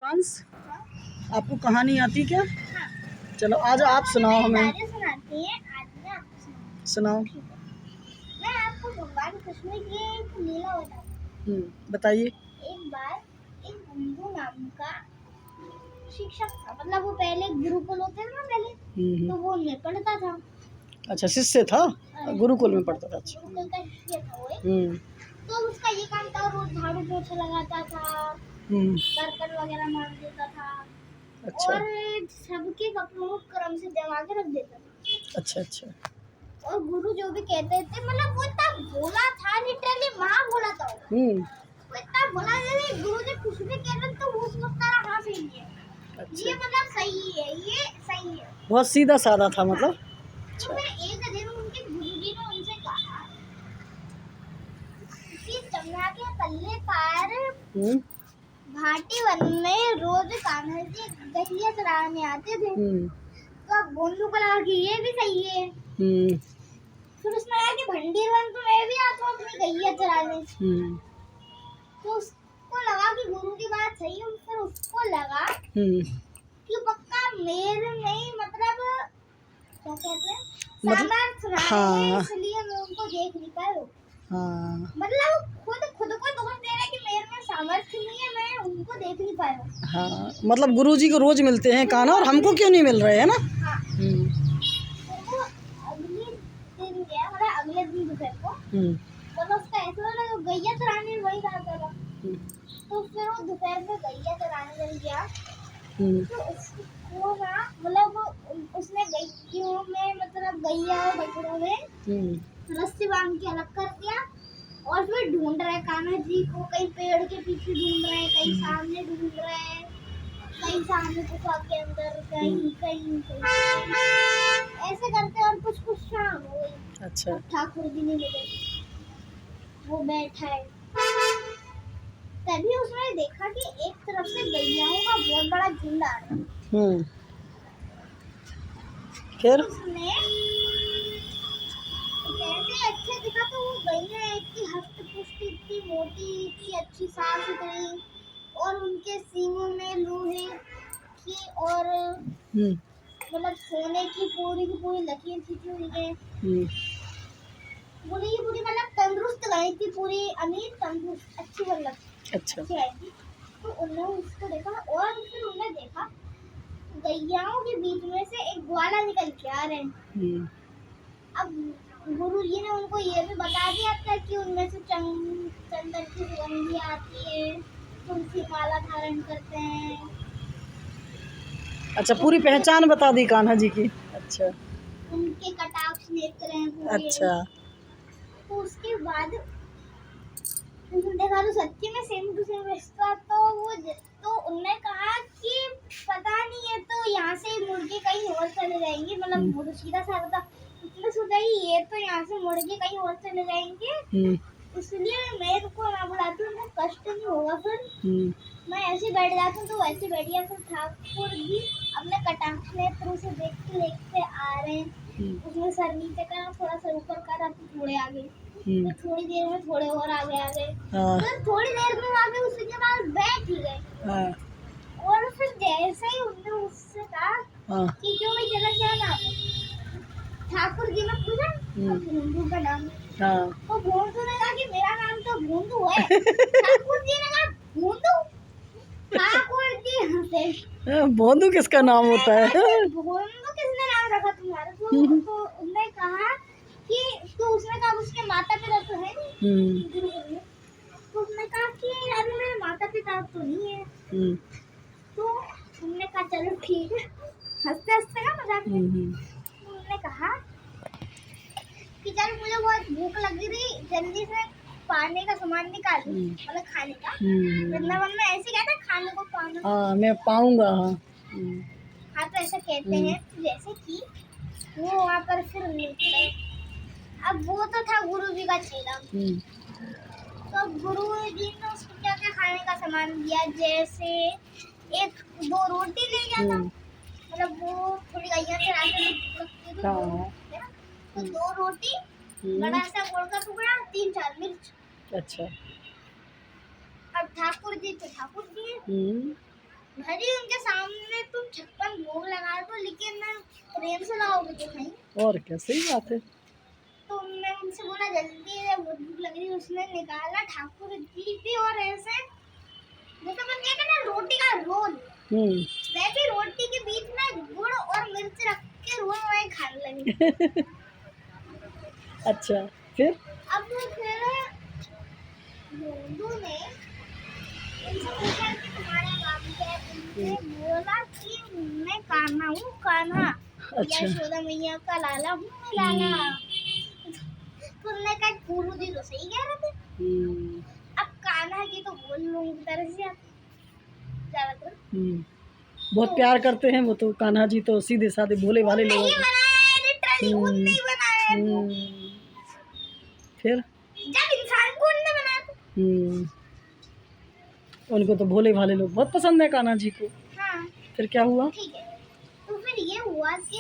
अंश, आपको कहानी आती क्या? चलो आज आप सुनाओ हमें। सुनाती है, आज मैं आपको सुनाओ। मैं आपको भगवान कृष्ण की एक लीला बताऊं। बताइए। एक बार एक गुंडू नाम का शिक्षक था, मतलब वो पहले गुरुकुल होते थे ना पहले, तो वो उनमें पढ़ता था। अच्छा, शिष्य था, गुरुकुल में पढ़ता था। अच्छा, गुरुकुल का शिष्य था वो। तो उसका ये काम था, रोज झाड़ू पोछा लगाता था, बर्तन वगैरह मांज देता था। अच्छा। और सबके कपड़ों को क्रम से जमा के रख देता था। अच्छा अच्छा। और गुरु जो भी कहते थे, मतलब वो इतना भोला था, लिटरली महा भोला था वो इतना भोला था, गुरु जी कुछ भी कह रहे तो वो सोचता रहा हाँ सही है। अच्छा। ये मतलब सही है, ये सही है, बहुत सीधा साधा था मतलब। तो फिर एक दिन उनके गुरुजी ने उनसे कहा कि जमुना के पल्ले पार घाटी वन में रोज कान्हा जी गैया चराने आते थे। तो अब गोलू को लगा कि ये भी सही है। फिर उसने कहा कि भंडीर वन तो मैं भी आता हूँ अपनी गैया चराने। तो उसको लगा कि गुरु की बात सही है। फिर उसको लगा कि पक्का मेरे नहीं, मतलब क्या कहते हैं, सामर्थ्य है, इसलिए मैं उनको देख नहीं पाया। मतलब खुद को दोष दे रहा है कि मेरे में सामर्थ्य नहीं है, मैं उनको देख नहीं पाया। हाँ, मतलब गुरुजी को रोज मिलते हैं कान्हा, और हमको क्यों नहीं मिल रहे हैं ना। हाँ। तो अगले दिन गया, मतलब अगले दिन दोपहर को, मतलब उसका ऐसा लगा वो गैया चराने वही जाता था। तो फिर वो दोपहर में गैया चराने गया। तो उसको ना, मतलब उसने गैयों में, मतलब गैया और बछड़ों में रस्सी बांध के अलग कर दिया। और फिर ढूंढ रहे कान्हा जी को, कहीं पेड़ के पीछे ढूंढ रहे, कहीं सामने ढूंढ रहे, कहीं सामने गुफा के अंदर, कहीं कहीं ऐसे करते। और कुछ शाम हो गई। अच्छा। ठाकुर जी नहीं मिले, वो बैठा है। तभी उसने देखा कि एक तरफ से गैयाओं का बहुत बड़ा झुंड आ रहा है। फिर उसने जैसे अच्छे दिखा तो वो गैया इतनी हष्ट-पुष्ट, इतनी मोटी, इतनी अच्छी साफ सुथरी, और उनके सींगों में लोहे की और मतलब सोने की पूरी लकीर खींची हुई है। पूरी मतलब तंदुरुस्त गई थी, पूरी अमीर तंदुरुस्त अच्छी, मतलब अच्छा। अच्छी आई थी। तो उन्होंने उसको देखा, और फिर उन्होंने देखा गैयाओं के बीच में से एक ग्वाला निकल के आ रहे हैं। अब गुरु जी ने उनको ये भी बता दिया था कि उनमें से चंदन की सुगंधी आती है, तुलसी माला धारण करते हैं। अच्छा, पूरी पहचान बता दी कान्हा जी की। अच्छा। उनके कटाक्ष नेत्र हैं पूरे। अच्छा। तो उसके बाद देखा तो सच्ची में सेम टू सेम रिश्ता। तो उन्होंने कहा कि पता नहीं है, तो यहाँ से मुर्गे कहीं और चले जाएंगे, मतलब सीधा सा था। उसने सोचा ये तो यहाँ से मुर्गे कहीं और चले जाएंगे, इसलिए मैं इनको ना बुलाती हूँ, उनको कष्ट नहीं होगा। फिर मैं ऐसे बैठ जाती हूँ, तो वैसे बैठ गया। फिर ठाकुर जी अपने कटाक्ष नेत्र से देखते आ रहे हैं। उसने सर नीचे करा, थोड़ा सा ऊपर करा, तो थोड़े आगे, तो थोड़ी देर में थोड़े और आगे आ गए। फिर थोड़ी देर में आगे, उसके बाद बैठ ही गए। और फिर जैसे ही उन्होंने उससे कहा कि क्यों भाई चला क्या नाम, ठाकुर जी ने पूछा भोंदू का नाम। तो भोंदू ने कहा कि मेरा नाम तो भोंदू है। ठाकुर जी ने कहा भोंदू? ठाकुर जी हंसे। भोंदू किसका नाम होता है? भोंदू किसने नाम रखा तुम्हारा? तो उन्होंने कहा कि, तो उसने कहा उसके माता पिता तो है नहीं। तो उसने कहा कि अरे मेरे माता पिता तो नहीं है। तो हमने कहा चलो ठीक है, हंसते हंसते का मजाक में। उन्होंने कहा कि चल मुझे बहुत भूख लगी थी, जल्दी से पाने का सामान निकाल, मतलब खाने का। वृंदावन में ऐसे कहते हैं खाने को पाना। हाँ, मैं पाऊंगा। हाँ, तो ऐसा कहते हैं। जैसे कि वो वहाँ पर फिर निकले। अब वो तो था गुरु जी का चेला। तो गुरु जी ने उसको क्या क्या खाने का सामान दिया, जैसे एक 2 रोटी ले गया था, मतलब वो थोड़ी गैया से राशन तो 2 रोटी, बड़ा सा गुड़ का टुकड़ा, 3-4 मिर्च। अच्छा। अब ठाकुर जी तो ठाकुर जी भरी उनके सामने तुम 56 भोग लगा दो, लेकिन ना प्रेम से लाओगे तो नहीं। और क्या, सही बात है। तो मैं उनसे बोला जल्दी है, बहुत भूख लग रही है। उसने निकाला ठाकुर जी भी, और ऐसे जैसे अपन कहते हैं ना रोटी का रोल, वैसे रोटी के बीच में गुड़ और मिर्च रख के रोल वही खाने लगी। अच्छा, फिर अब फिर मोंटू ने उनसे पूछा कि तुम्हारा नाम क्या है। उनसे बोला कि मैं कान्हा हूँ, कान्हा। अच्छा। यशोदा मैया का लाला हूँ मैं, लाला। तो उन्होंने कहा गुरु जी तो सही कह रहे थे। अब कान्हा जी तो बोल लोगों की तरह से ज्यादातर बहुत प्यार करते हैं वो तो, कान्हा जी तो सीधे साधे भोले भाले लोग नहीं बनाया है, लिटरली उनने ही बनाया है वो। फिर जब इंसान को उनने बनाया था। उनको तो भोले भाले लोग बहुत पसंद है, कान्हा जी को। हाँ फिर क्या हुआ? ठीक है, तो फिर ये हुआ कि